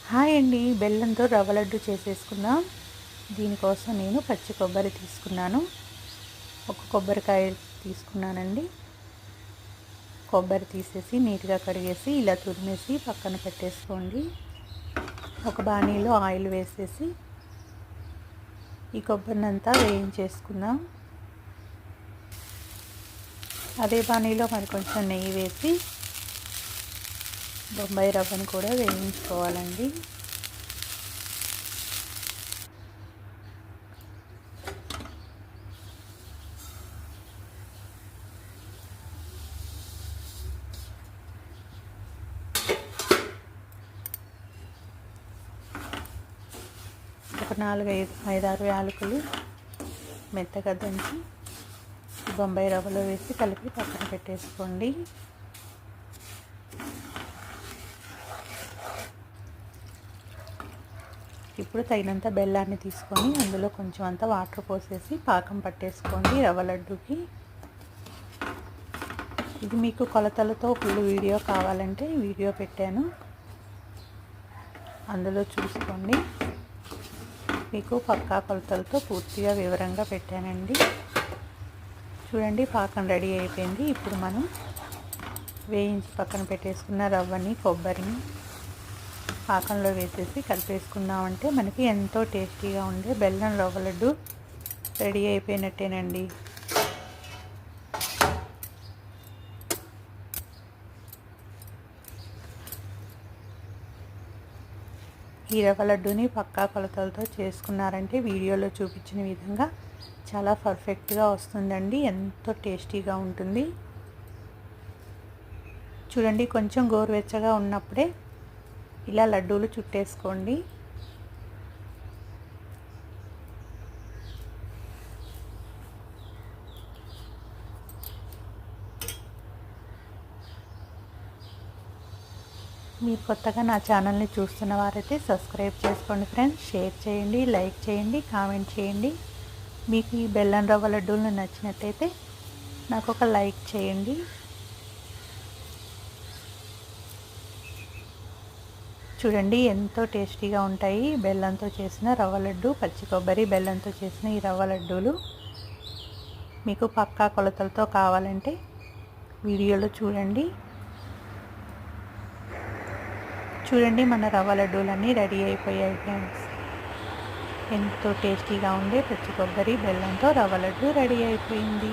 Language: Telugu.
హాయ్ అండి, బెల్లంతో రవ్వ లడ్డు చేసేసుకుందాం. దీనికోసం నేను పచ్చి కొబ్బరి తీసుకున్నాను. ఒక కొబ్బరికాయ తీసుకున్నానండి. కొబ్బరి తీసేసి నీట్గా కడిగేసి ఇలా తురిమేసి పక్కన పెట్టేసుకోండి. ఒక బాణీలో ఆయిల్ వేసేసి ఈ కొబ్బరిని అంతా వేయించేసుకుందాం. అదే బాణీలో మరి కొంచెం నెయ్యి వేసి బొంబాయి రవ్వను కూడా వేయించుకోవాలండి. ఒక 4-5 యాలకులు మెత్తగా దంచి బొంబాయి రవ్వలో వేసి కలిపి పక్కన పెట్టేసుకోండి. ఇప్పుడు తగినంత బెల్లాన్ని తీసుకొని అందులో కొంచెం అంత వాటర్ పోసేసి పాకం పట్టేసుకోండి రవ్వ లడ్డుకి. ఇది మీకు కొలతలతో ఫుల్ వీడియో కావాలంటే వీడియో పెట్టాను, అందులో చూసుకోండి. మీకు పక్కా కొలతలతో పూర్తిగా వివరంగా పెట్టానండి. చూడండి, పాకం రెడీ అయిపోయింది. ఇప్పుడు మనం వేయించి పక్కన పెట్టేసుకున్న రవ్వని కొబ్బరిని పాకంలో వేసేసి కలిపేసుకున్నామంటే మనకి ఎంతో టేస్టీగా ఉండే బెల్లం రవ్వ లడ్డు రెడీ అయిపోయినట్టేనండి. ఈ రవ్వ లడ్డుని పక్కా కొలతలతో చేసుకున్నారంటే వీడియోలో చూపించిన విధంగా చాలా పర్ఫెక్ట్గా వస్తుందండి. ఎంతో టేస్టీగా ఉంటుంది. చూడండి, కొంచెం గోరువెచ్చగా ఉన్నప్పుడే ఇలా లడ్డూలు చుట్టేసుకోండి. మీరు కొత్తగా నా ఛానల్ని చూస్తున్న వారైతే సబ్స్క్రైబ్ చేసుకోండి ఫ్రెండ్స్. షేర్ చేయండి, లైక్ చేయండి, కామెంట్ చేయండి. మీకు ఈ బెల్లం రవ్వ లడ్డూలు నచ్చినట్టయితే నాకు ఒక లైక్ చేయండి. చూడండి, ఎంతో టేస్టీగా ఉంటాయి బెల్లంతో చేసిన రవ్వ లడ్డు. పచ్చి కొబ్బరి బెల్లంతో చేసిన ఈ రవ్వ లడ్డూలు మీకు పక్కా కొలతలతో కావాలంటే వీడియోలో చూడండి. మన రవ్వ లడ్డూలన్నీ రెడీ అయిపోయాయి ఫ్రెండ్స్. ఎంతో టేస్టీగా ఉండే పచ్చి కొబ్బరి బెల్లంతో రవ్వ లడ్డు రెడీ అయిపోయింది.